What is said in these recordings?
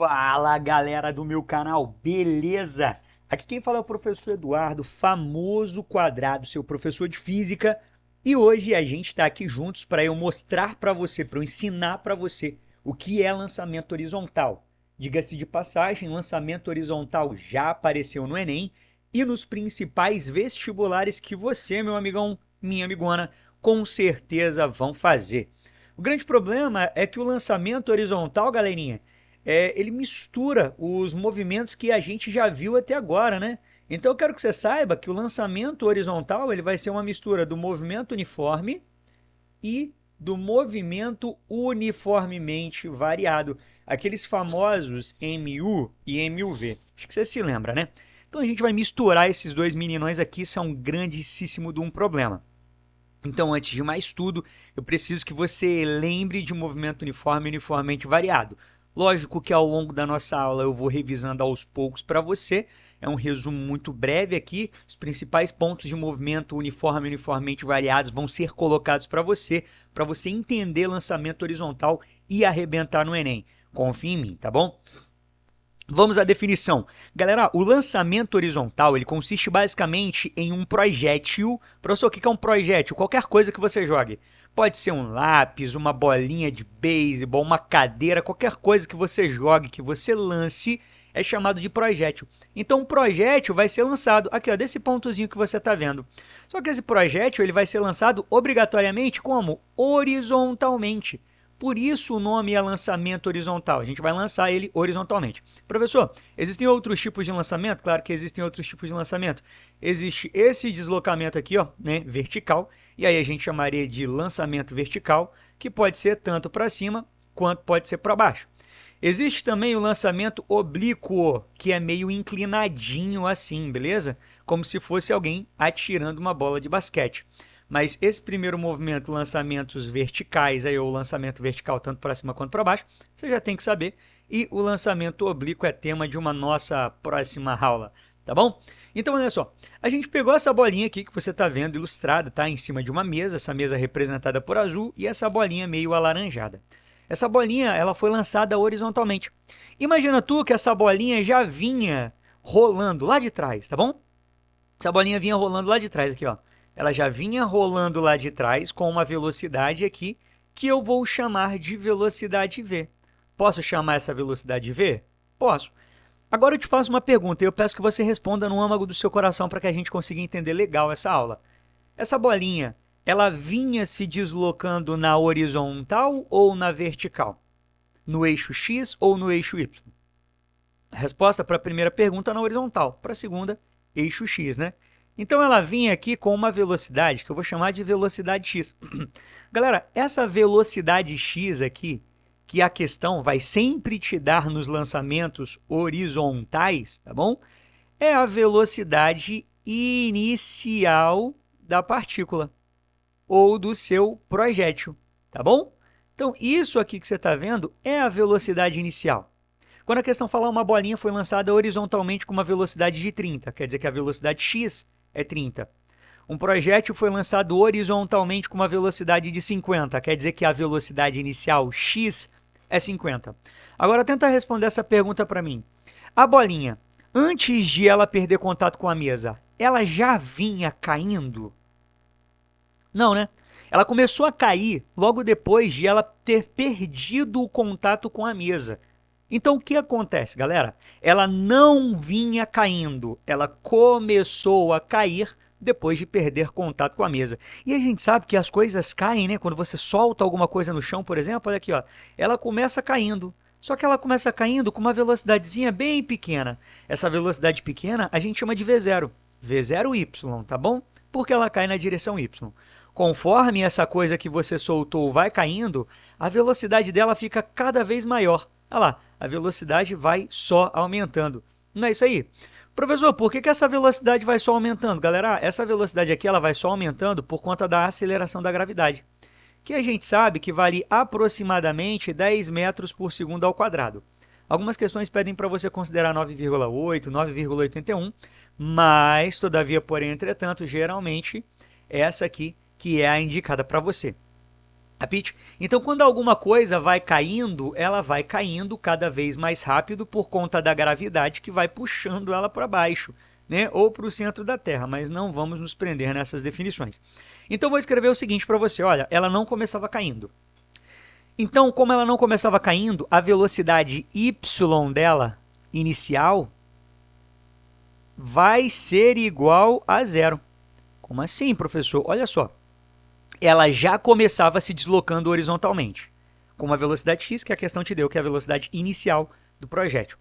Fala galera do meu canal, beleza? Aqui quem fala é o professor Eduardo, famoso quadrado, seu professor de física. E hoje a gente está aqui juntos para eu mostrar para você, para eu ensinar para você o que é lançamento horizontal. Diga-se de passagem, lançamento horizontal já apareceu no Enem e nos principais vestibulares que você, meu amigão, minha amigona, com certeza vão fazer. O grande problema é que o lançamento horizontal, galerinha, ele mistura os movimentos que a gente já viu até agora, né? Então eu quero que você saiba que o lançamento horizontal ele vai ser uma mistura do movimento uniforme e do movimento uniformemente variado, aqueles famosos MU e MUV. Acho que você se lembra, né? Então a gente vai misturar esses dois meninões aqui, isso é um grandíssimo de um problema. Então, antes de mais tudo, eu preciso que você lembre de movimento uniforme e uniformemente variado. Lógico que ao longo da nossa aula eu vou revisando aos poucos para você. É um resumo muito breve aqui. Os principais pontos de movimento uniforme e uniformemente variados vão ser colocados para você entender lançamento horizontal e arrebentar no Enem. Confie em mim, tá bom? Vamos à definição. Galera, o lançamento horizontal ele consiste basicamente em um projétil. Professor, o que é um projétil? Qualquer coisa que você jogue. Pode ser um lápis, uma bolinha de beisebol, uma cadeira, qualquer coisa que você jogue, que você lance, é chamado de projétil. Então, o projétil vai ser lançado aqui, ó, desse pontozinho que você está vendo. Só que esse projétil ele vai ser lançado obrigatoriamente como? Horizontalmente. Por isso o nome é lançamento horizontal. A gente vai lançar ele horizontalmente. Professor, existem outros tipos de lançamento? Claro que existem outros tipos de lançamento. Existe esse deslocamento aqui, ó, né, vertical, e aí a gente chamaria de lançamento vertical, que pode ser tanto para cima quanto pode ser para baixo. Existe também o lançamento oblíquo, que é meio inclinadinho assim, beleza? Como se fosse alguém atirando uma bola de basquete. Mas esse primeiro movimento, lançamentos verticais, aí, ou lançamento vertical tanto para cima quanto para baixo, você já tem que saber. E o lançamento oblíquo é tema de uma nossa próxima aula, tá bom? Então, olha só, a gente pegou essa bolinha aqui que você está vendo ilustrada, tá? Em cima de uma mesa, essa mesa representada por azul e essa bolinha meio alaranjada. Essa bolinha, ela foi lançada horizontalmente. Imagina tu que essa bolinha já vinha rolando lá de trás, tá bom? Essa bolinha vinha rolando lá de trás aqui, ó. Ela já vinha rolando lá de trás com uma velocidade aqui que eu vou chamar de velocidade v. Posso chamar essa velocidade v? Posso. Agora eu te faço uma pergunta e eu peço que você responda no âmago do seu coração para que a gente consiga entender legal essa aula. Essa bolinha, ela vinha se deslocando na horizontal ou na vertical? No eixo x ou no eixo y? A resposta para a primeira pergunta na horizontal, para a segunda, eixo x, né? Então ela vinha aqui com uma velocidade que eu vou chamar de velocidade x. Galera, essa velocidade x aqui, que a questão vai sempre te dar nos lançamentos horizontais, tá bom? É a velocidade inicial da partícula ou do seu projétil, tá bom? Então, isso aqui que você está vendo é a velocidade inicial. Quando a questão falar uma bolinha foi lançada horizontalmente com uma velocidade de 30, quer dizer que a velocidade x é 30. Um projétil foi lançado horizontalmente com uma velocidade de 50, quer dizer que a velocidade inicial x é 50. Agora tenta responder essa pergunta para mim. A bolinha, antes de ela perder contato com a mesa, ela já vinha caindo? Não, né? Ela começou a cair logo depois de ela ter perdido o contato com a mesa. Então, o que acontece, galera? Ela não vinha caindo, ela começou a cair depois de perder contato com a mesa. E a gente sabe que as coisas caem, né? Quando você solta alguma coisa no chão, por exemplo, olha aqui, ó, ela começa caindo. Só que ela começa caindo com uma velocidadezinha bem pequena. Essa velocidade pequena a gente chama de V0. V0y, tá bom? Porque ela cai na direção y. Conforme essa coisa que você soltou vai caindo, a velocidade dela fica cada vez maior. Olha lá, a velocidade vai só aumentando. Não é isso aí? Professor, por que essa velocidade vai só aumentando? Galera, essa velocidade aqui ela vai só aumentando por conta da aceleração da gravidade, que a gente sabe que vale aproximadamente 10 metros por segundo ao quadrado. Algumas questões pedem para você considerar 9,8, 9,81, mas, todavia, porém, entretanto, geralmente, essa aqui que é a indicada para você. Capite? Então, quando alguma coisa vai caindo, ela vai caindo cada vez mais rápido por conta da gravidade que vai puxando ela para baixo, né? Ou para o centro da Terra, mas não vamos nos prender nessas definições. Então, vou escrever o seguinte para você, olha, ela não começava caindo. Então, como ela não começava caindo, a velocidade y dela, inicial, vai ser igual a zero. Como assim, professor? Olha só. Ela já começava se deslocando horizontalmente, com uma velocidade x, que a questão te deu, que é a velocidade inicial do projétil.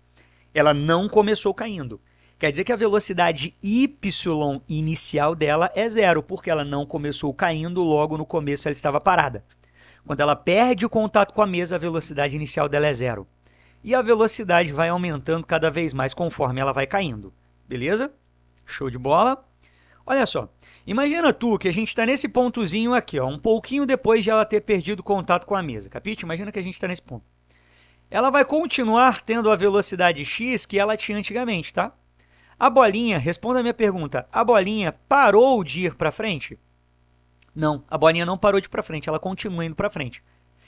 Ela não começou caindo. Quer dizer que a velocidade y inicial dela é zero, porque ela não começou caindo, logo no começo ela estava parada. Quando ela perde o contato com a mesa, a velocidade inicial dela é zero. E a velocidade vai aumentando cada vez mais conforme ela vai caindo. Beleza? Show de bola? Olha só, imagina tu que a gente está nesse pontozinho aqui, ó, um pouquinho depois de ela ter perdido contato com a mesa, capite? Imagina que a gente está nesse ponto. Ela vai continuar tendo a velocidade x que ela tinha antigamente, tá? A bolinha, responda a minha pergunta, a bolinha parou de ir para frente? Não, a bolinha não parou de ir para frente, ela continua indo para frente.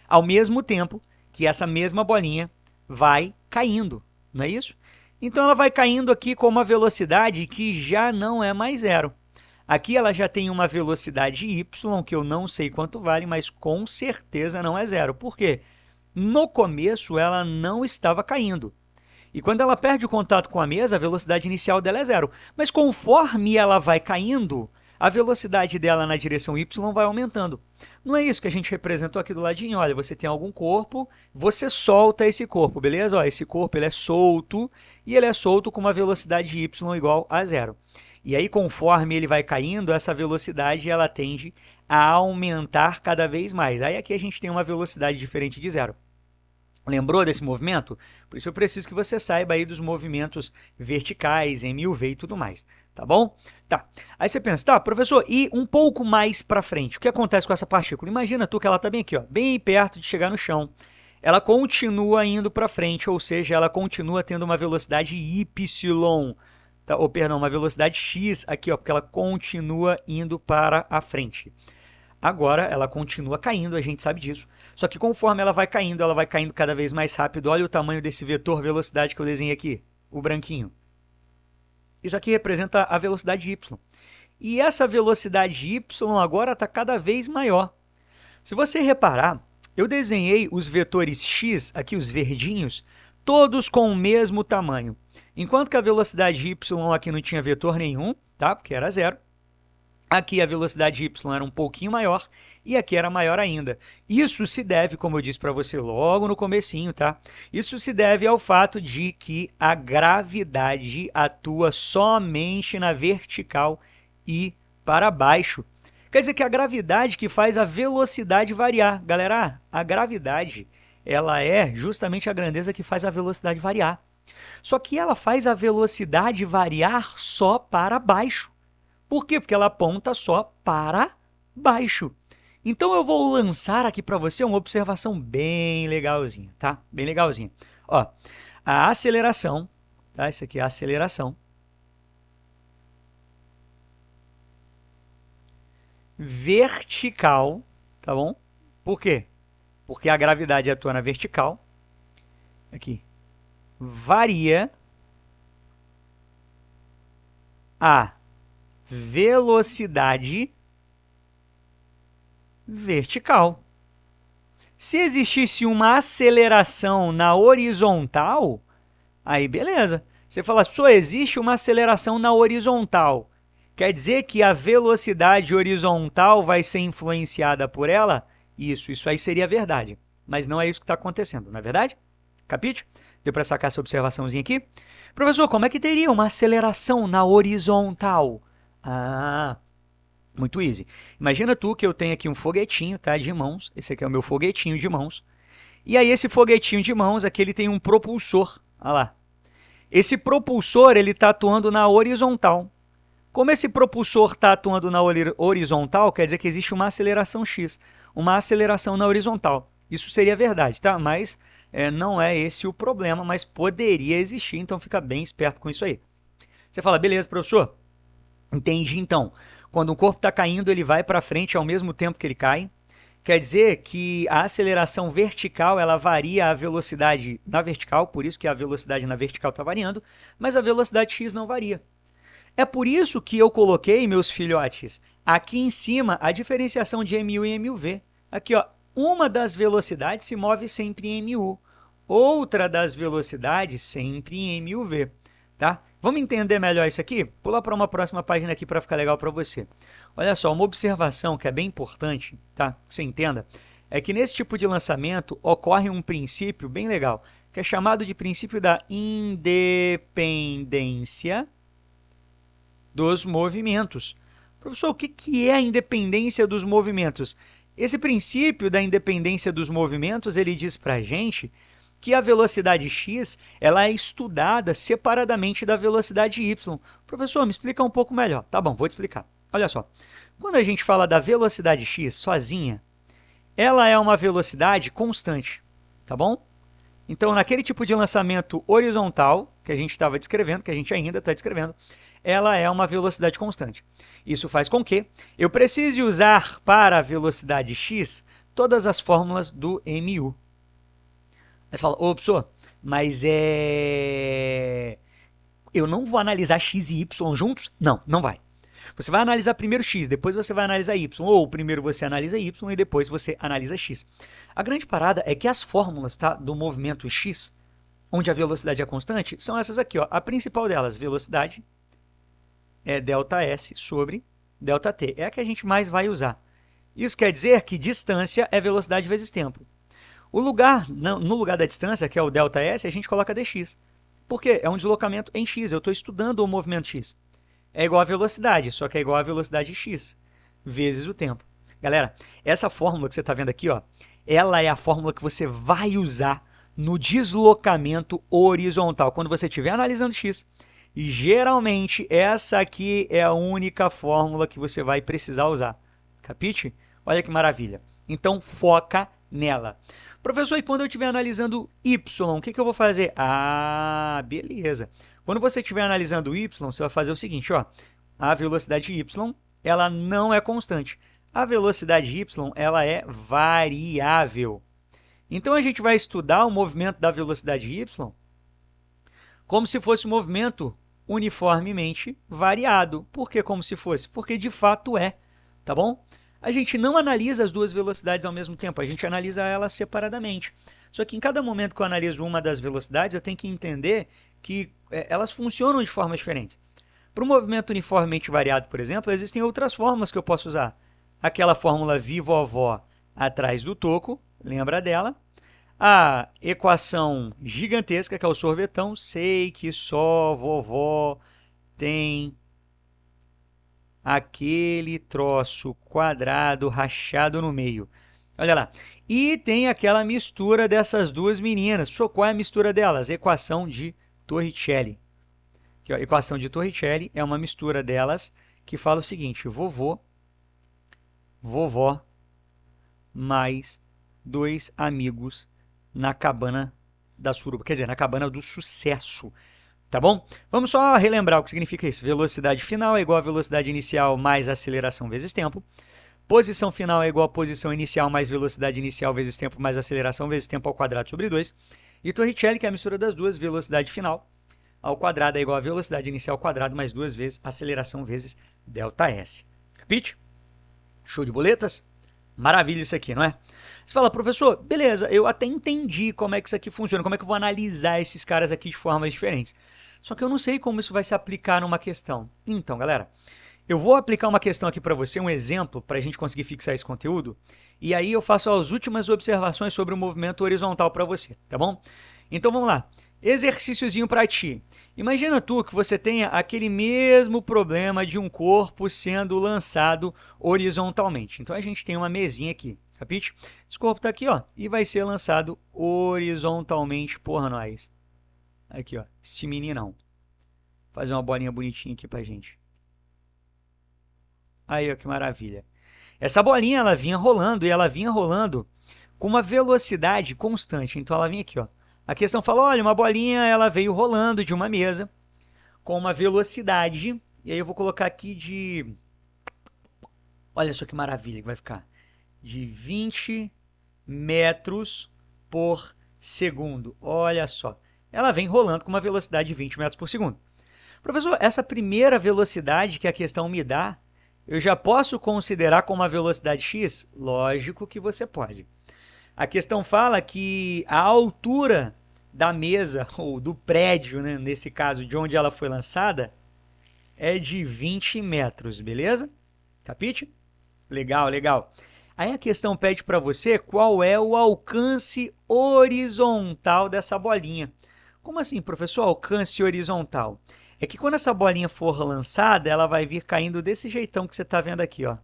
Ao mesmo tempo que essa mesma bolinha vai caindo, não é isso? Então ela vai caindo aqui com uma velocidade que já não é mais zero. Aqui ela já tem uma velocidade y, que eu não sei quanto vale, mas com certeza não é zero. Por quê? No começo ela não estava caindo. E quando ela perde o contato com a mesa, a velocidade inicial dela é zero. Mas conforme ela vai caindo, a velocidade dela na direção y vai aumentando. Não é isso que a gente representou aqui do ladinho. Olha, você tem algum corpo, você solta esse corpo, beleza? Ó, esse corpo ele é solto, e ele é solto com uma velocidade y igual a zero. E aí, conforme ele vai caindo, essa velocidade ela tende a aumentar cada vez mais. Aí aqui a gente tem uma velocidade diferente de zero. Lembrou desse movimento? Por isso eu preciso que você saiba aí dos movimentos verticais, em μv e tudo mais, tá bom? Tá. Aí você pensa, tá, professor, e um pouco mais para frente, o que acontece com essa partícula? Imagina tu que ela está bem aqui, ó, bem perto de chegar no chão. Ela continua indo para frente, ou seja, ela continua tendo uma velocidade y, tá? Ou perdão, uma velocidade x aqui, ó, porque ela continua indo para a frente. Agora ela continua caindo, a gente sabe disso. Só que conforme ela vai caindo cada vez mais rápido. Olha o tamanho desse vetor velocidade que eu desenhei aqui, o branquinho. Isso aqui representa a velocidade y. E essa velocidade y agora está cada vez maior. Se você reparar, eu desenhei os vetores x, aqui os verdinhos, todos com o mesmo tamanho. Enquanto que a velocidade y aqui não tinha vetor nenhum, tá? Porque era zero. Aqui a velocidade y era um pouquinho maior e aqui era maior ainda. Isso se deve, como eu disse para você logo no comecinho, tá? Isso se deve ao fato de que a gravidade atua somente na vertical e para baixo. Quer dizer que a gravidade que faz a velocidade variar. Galera, a gravidade ela é justamente a grandeza que faz a velocidade variar. Só que ela faz a velocidade variar só para baixo. Por quê? Porque ela aponta só para baixo. Então eu vou lançar aqui para você uma observação bem legalzinha, tá? Bem legalzinha. Ó, a aceleração, tá? Isso aqui é a aceleração. Vertical, tá bom? Por quê? Porque a gravidade atua na vertical. Aqui. Varia a velocidade vertical. Se existisse uma aceleração na horizontal, aí beleza. Você fala, só existe uma aceleração na horizontal. Quer dizer que a velocidade horizontal vai ser influenciada por ela? Isso aí seria verdade. Mas não é isso que está acontecendo, não é verdade? Capite? Deu para sacar essa observaçãozinha aqui? Professor, como é que teria uma aceleração na horizontal? Ah, muito easy. Imagina tu que eu tenho aqui um foguetinho, tá, de mãos. Esse aqui é o meu foguetinho de mãos. E aí esse foguetinho de mãos aqui ele tem um propulsor. Olha lá. Esse propulsor ele está atuando na horizontal. Como esse propulsor está atuando na horizontal, quer dizer que existe uma aceleração x, uma aceleração na horizontal. Isso seria verdade, tá? Mas não é esse o problema, mas poderia existir, então fica bem esperto com isso aí. Você fala, beleza, professor? Entendi, então. Quando um corpo está caindo, ele vai para frente ao mesmo tempo que ele cai. Quer dizer que a aceleração vertical ela varia a velocidade na vertical, por isso que a velocidade na vertical está variando, mas a velocidade x não varia. É por isso que eu coloquei, meus filhotes, aqui em cima a diferenciação de mu e muv. Aqui, ó, uma das velocidades se move sempre em mu, outra das velocidades sempre em muv. Tá? Vamos entender melhor isso aqui? Pula para uma próxima página aqui para ficar legal para você. Olha só, uma observação que é bem importante, tá? Que você entenda, é que nesse tipo de lançamento ocorre um princípio bem legal, que é chamado de princípio da independência dos movimentos. Professor, o que é a independência dos movimentos? Esse princípio da independência dos movimentos, ele diz para a gente que a velocidade x ela é estudada separadamente da velocidade y. Professor, me explica um pouco melhor. Tá bom, vou te explicar. Olha só, quando a gente fala da velocidade x sozinha, ela é uma velocidade constante, tá bom? Então, naquele tipo de lançamento horizontal, que a gente estava descrevendo, que a gente ainda está descrevendo, ela é uma velocidade constante. Isso faz com que eu precise usar para a velocidade x todas as fórmulas do mu. Aí você fala, ô, professor, mas eu não vou analisar x e y juntos? Não, não vai. Você vai analisar primeiro x, depois você vai analisar y, ou primeiro você analisa y e depois você analisa x. A grande parada é que as fórmulas, tá, do movimento x, onde a velocidade é constante, são essas aqui. Ó. A principal delas, velocidade, é ΔS sobre ΔT. É a que a gente mais vai usar. Isso quer dizer que distância é velocidade vezes tempo. No lugar da distância, que é o ΔS, a gente coloca dx. Por quê? É um deslocamento em x. Eu estou estudando o movimento x. É igual a velocidade, só que é igual a velocidade x vezes o tempo. Galera, essa fórmula que você está vendo aqui, ó, ela é a fórmula que você vai usar no deslocamento horizontal. Quando você estiver analisando x, geralmente essa aqui é a única fórmula que você vai precisar usar. Capite? Olha que maravilha. Então, foca nela. Professor, e quando eu estiver analisando y, o que eu vou fazer? Ah, beleza. Quando você estiver analisando y, você vai fazer o seguinte, ó. A velocidade y, ela não é constante. A velocidade y, ela é variável. Então, a gente vai estudar o movimento da velocidade y como se fosse um movimento uniformemente variado. Por que como se fosse? Porque de fato é, tá bom? A gente não analisa as duas velocidades ao mesmo tempo, a gente analisa elas separadamente. Só que em cada momento que eu analiso uma das velocidades, eu tenho que entender que elas funcionam de formas diferentes. Para o movimento uniformemente variado, por exemplo, existem outras fórmulas que eu posso usar. Aquela fórmula vovó atrás do toco, lembra dela? A equação gigantesca, que é o sorvetão, sei que só vovó tem aquele troço quadrado rachado no meio. Olha lá. E tem aquela mistura dessas duas meninas. Qual é a mistura delas? Equação de Torricelli. Aqui, ó, equação de Torricelli é uma mistura delas que fala o seguinte: vovó mais dois amigos na cabana da suruba. Quer dizer, na cabana do sucesso. Tá bom? Vamos só relembrar o que significa isso. Velocidade final é igual a velocidade inicial mais aceleração vezes tempo. Posição final é igual a posição inicial mais velocidade inicial vezes tempo mais aceleração vezes tempo ao quadrado sobre 2. E Torricelli, que é a mistura das duas, velocidade final ao quadrado é igual a velocidade inicial ao quadrado mais 2 vezes aceleração vezes ΔS. Capite? Show de boletas? Maravilha isso aqui, não é? Você fala, professor, beleza, eu até entendi como é que isso aqui funciona, como é que eu vou analisar esses caras aqui de formas diferentes. Só que eu não sei como isso vai se aplicar numa questão. Então, galera, eu vou aplicar uma questão aqui para você, um exemplo, para a gente conseguir fixar esse conteúdo. E aí eu faço as últimas observações sobre o movimento horizontal para você, tá bom? Então, vamos lá. Exercíciozinho para ti. Imagina tu que você tenha aquele mesmo problema de um corpo sendo lançado horizontalmente. Então, a gente tem uma mesinha aqui, capite? Esse corpo está aqui, ó, e vai ser lançado horizontalmente por nós. Aqui, ó, este meninão. Vou fazer uma bolinha bonitinha aqui pra gente. Aí, ó, que maravilha. Essa bolinha, ela vinha rolando, e ela vinha rolando com uma velocidade constante. Então, ela vinha aqui, ó. A questão fala, olha, uma bolinha, ela veio rolando de uma mesa com uma velocidade, e aí eu vou colocar aqui de... Olha só que maravilha que vai ficar. de 20 metros por segundo. Olha só, ela vem rolando com uma velocidade de 20 metros por segundo. Professor, essa primeira velocidade que a questão me dá, eu já posso considerar como uma velocidade x? Lógico que você pode. A questão fala que a altura da mesa, ou do prédio, né, nesse caso, de onde ela foi lançada, é de 20 metros, beleza? Capite? Legal, legal. Aí a questão pede para você qual é o alcance horizontal dessa bolinha. Como assim, professor, alcance horizontal? É que quando essa bolinha for lançada, ela vai vir caindo desse jeitão que você está vendo aqui, ó.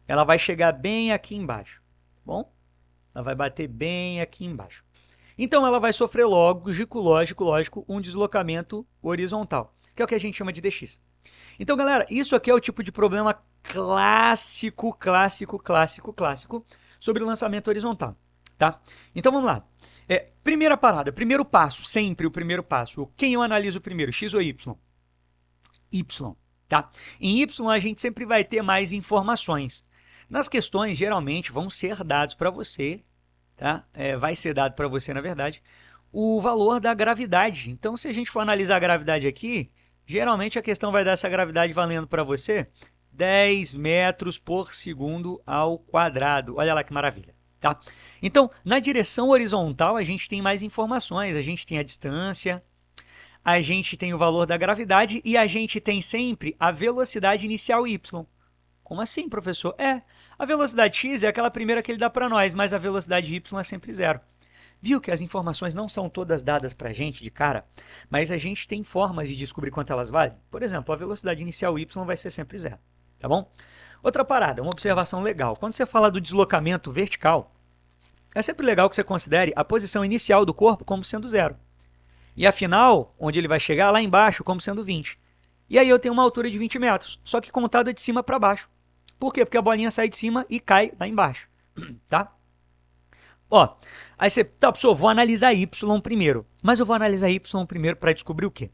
Ela vai chegar bem aqui embaixo, tá bom? Ela vai bater bem aqui embaixo. Então, ela vai sofrer lógico, um deslocamento horizontal, que é o que a gente chama de dx. Então, galera, isso aqui é o tipo de problema clássico sobre lançamento horizontal, tá? Então, vamos lá. Primeira parada, primeiro passo, sempre o primeiro passo. Quem eu analiso primeiro, x ou y? Y, tá? Em y, a gente sempre vai ter mais informações. Nas questões, geralmente, vão ser dados para você, tá? Vai ser dado para você, na verdade, o valor da gravidade. Então, se a gente for analisar a gravidade aqui, geralmente a questão vai dar essa gravidade valendo para você 10 metros por segundo ao quadrado. Olha lá que maravilha, tá? Então, na direção horizontal, a gente tem mais informações. A gente tem a distância, a gente tem o valor da gravidade e a gente tem sempre a velocidade inicial y. Como assim, professor? A velocidade x é aquela primeira que ele dá para nós, mas a velocidade y é sempre zero. Viu que as informações não são todas dadas para a gente de cara, mas a gente tem formas de descobrir quanto elas valem? Por exemplo, a velocidade inicial y vai ser sempre zero, tá bom? Outra parada, uma observação legal. Quando você fala do deslocamento vertical, é sempre legal que você considere a posição inicial do corpo como sendo zero. E a final, onde ele vai chegar, lá embaixo, como sendo 20. E aí eu tenho uma altura de 20 metros, só que contada de cima para baixo. Por quê? Porque a bolinha sai de cima e cai lá embaixo, tá? Ó, aí você, tá, professor, vou analisar y primeiro. Mas eu vou analisar y primeiro para descobrir o quê?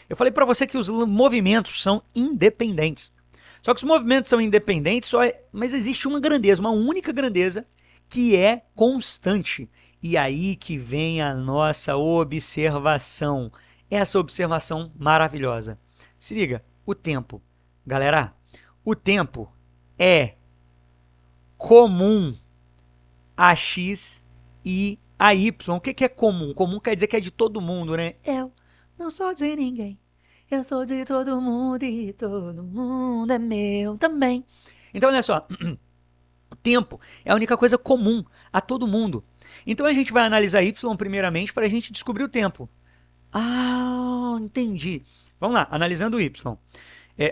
Eu falei para você que os movimentos são independentes. Só que os movimentos são independentes, mas existe uma grandeza, uma única grandeza, que é constante. E aí que vem a nossa observação. Essa observação maravilhosa. Se liga, o tempo. Galera, o tempo é comum a x e a y. O que é comum? Comum quer dizer que é de todo mundo, né? Eu não sou de ninguém. Eu sou de todo mundo e todo mundo é meu também. Então, olha só. O tempo é a única coisa comum a todo mundo. Então, a gente vai analisar y primeiramente para a gente descobrir o tempo. Ah, entendi. Vamos lá, analisando o y.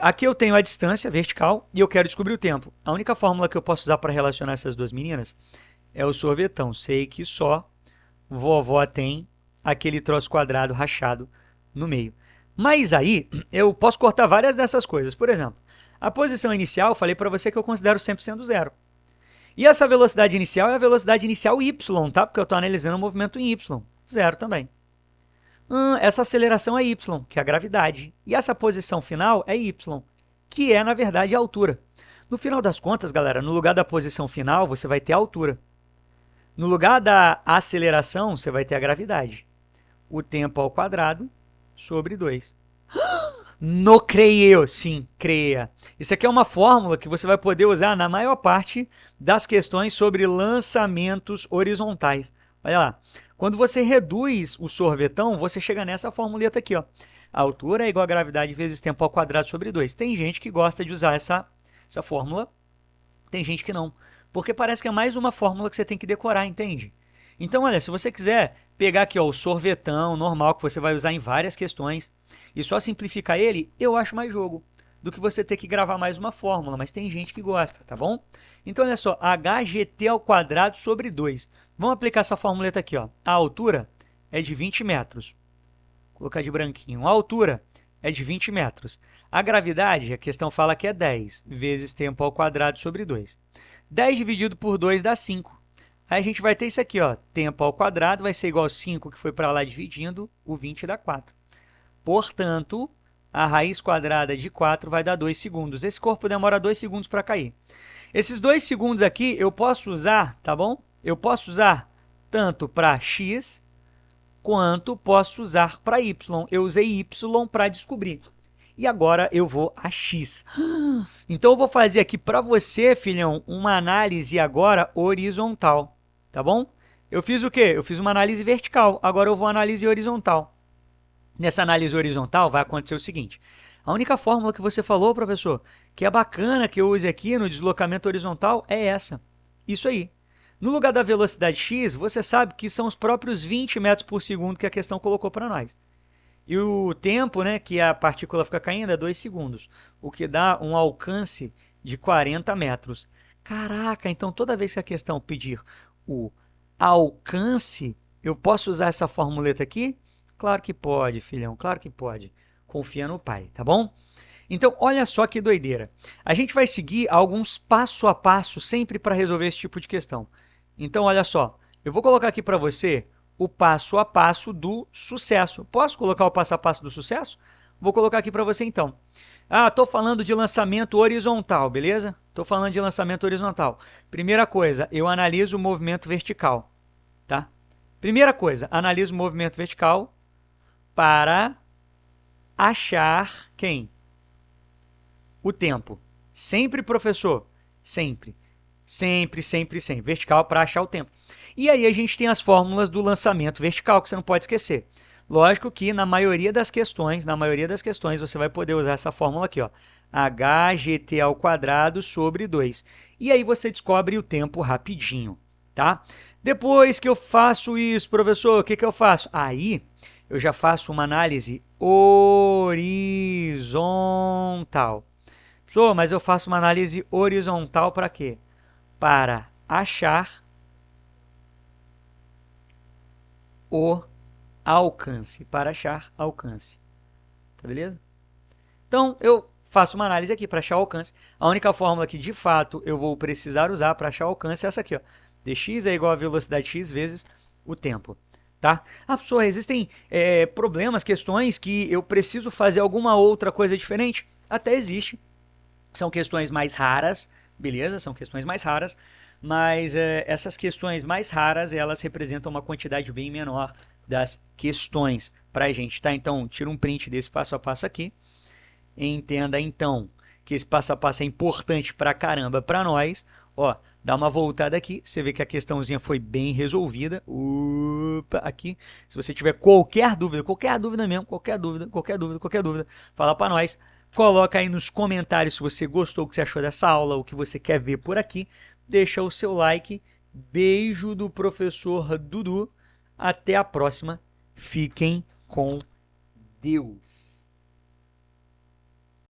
Aqui eu tenho a distância vertical e eu quero descobrir o tempo. A única fórmula que eu posso usar para relacionar essas duas meninas é o sorvetão. Sei que só vovó tem aquele troço quadrado rachado no meio. Mas aí eu posso cortar várias dessas coisas. Por exemplo, a posição inicial, eu falei para você que eu considero sempre sendo zero. E essa velocidade inicial é a velocidade inicial y, tá? Porque eu estou analisando o movimento em y. Zero também. Essa aceleração é y, que é a gravidade. E essa posição final é y, que é, na verdade, a altura. No final das contas, galera, no lugar da posição final, você vai ter a altura. No lugar da aceleração, você vai ter a gravidade. O tempo ao quadrado sobre 2. Não creio, sim, creia. Isso aqui é uma fórmula que você vai poder usar na maior parte das questões sobre lançamentos horizontais. Olha lá. Quando você reduz o sorvetão, você chega nessa formuleta aqui, ó. A altura é igual a gravidade vezes tempo ao quadrado sobre 2. Tem gente que gosta de usar essa fórmula, tem gente que não. Porque parece que é mais uma fórmula que você tem que decorar, entende? Então, olha, se você quiser pegar aqui ó, o sorvetão normal, que você vai usar em várias questões, e só simplificar ele, eu acho mais jogo do que você ter que gravar mais uma fórmula, mas tem gente que gosta, tá bom? Então, olha só, hgt ao quadrado sobre 2. Vamos aplicar essa formuleta aqui, ó. A altura é de 20 metros. Vou colocar de branquinho. A altura é de 20 metros. A gravidade, a questão fala que é 10 vezes tempo ao quadrado sobre 2. 10 dividido por 2 dá 5. Aí a gente vai ter isso aqui, ó. Tempo ao quadrado vai ser igual a 5 que foi para lá dividindo, o 20 dá 4. Portanto, a raiz quadrada de 4 vai dar 2 segundos. Esse corpo demora 2 segundos para cair. Esses 2 segundos aqui eu posso usar, tá bom? Eu posso usar tanto para x quanto posso usar para y. Eu usei y para descobrir. E agora eu vou a x. Então eu vou fazer aqui para você, filhão, uma análise agora horizontal, tá bom? Eu fiz o quê? Eu fiz uma análise vertical, agora eu vou análise horizontal. Nessa análise horizontal vai acontecer o seguinte. A única fórmula que você falou, professor, que é bacana que eu use aqui no deslocamento horizontal é essa. Isso aí. No lugar da velocidade x, você sabe que são os próprios 20 metros por segundo que a questão colocou para nós. E o tempo, né, que a partícula fica caindo é 2 segundos, o que dá um alcance de 40 metros. Caraca, então toda vez que a questão pedir o alcance, eu posso usar essa formuleta aqui? Claro que pode, filhão, claro que pode. Confia no pai, tá bom? Então, olha só que doideira. A gente vai seguir alguns passo a passo sempre para resolver esse tipo de questão. Então, olha só. Eu vou colocar aqui para você o passo a passo do sucesso. Posso colocar o passo a passo do sucesso? Vou colocar aqui para você então. Estou falando de lançamento horizontal, beleza? Estou falando de lançamento horizontal. Primeira coisa, eu analiso o movimento vertical, tá? Primeira coisa, analiso o movimento vertical para achar quem? O tempo. Sempre, professor? Sempre. Sempre, sempre, sempre. Vertical para achar o tempo. E aí a gente tem as fórmulas do lançamento vertical, que você não pode esquecer. Lógico que na maioria das questões, você vai poder usar essa fórmula aqui, ó. hgt ao quadrado sobre 2. E aí você descobre o tempo rapidinho, tá? Depois que eu faço isso, professor, o que eu faço? Aí eu já faço uma análise horizontal. Professor, mas eu faço uma análise horizontal para quê? Para achar o alcance. Para achar alcance. Tá beleza? Então, eu faço uma análise aqui para achar o alcance. A única fórmula que, de fato, eu vou precisar usar para achar o alcance é essa aqui, ó. dx é igual a velocidade x vezes o tempo. Tá? Professor, existem problemas, questões que eu preciso fazer alguma outra coisa diferente? Até existe. São questões mais raras, beleza? São questões mais raras, mas essas questões mais raras, elas representam uma quantidade bem menor das questões para a gente, tá? Então, tira um print desse passo a passo aqui. Entenda, então, que esse passo a passo é importante pra caramba para nós. Ó, dá uma voltada aqui, você vê que a questãozinha foi bem resolvida. Opa, aqui. Se você tiver qualquer dúvida mesmo, qualquer dúvida, fala para nós. Coloca aí nos comentários se você gostou, o que você achou dessa aula, o que você quer ver por aqui. Deixa o seu like. Beijo do professor Dudu. Até a próxima. Fiquem com Deus.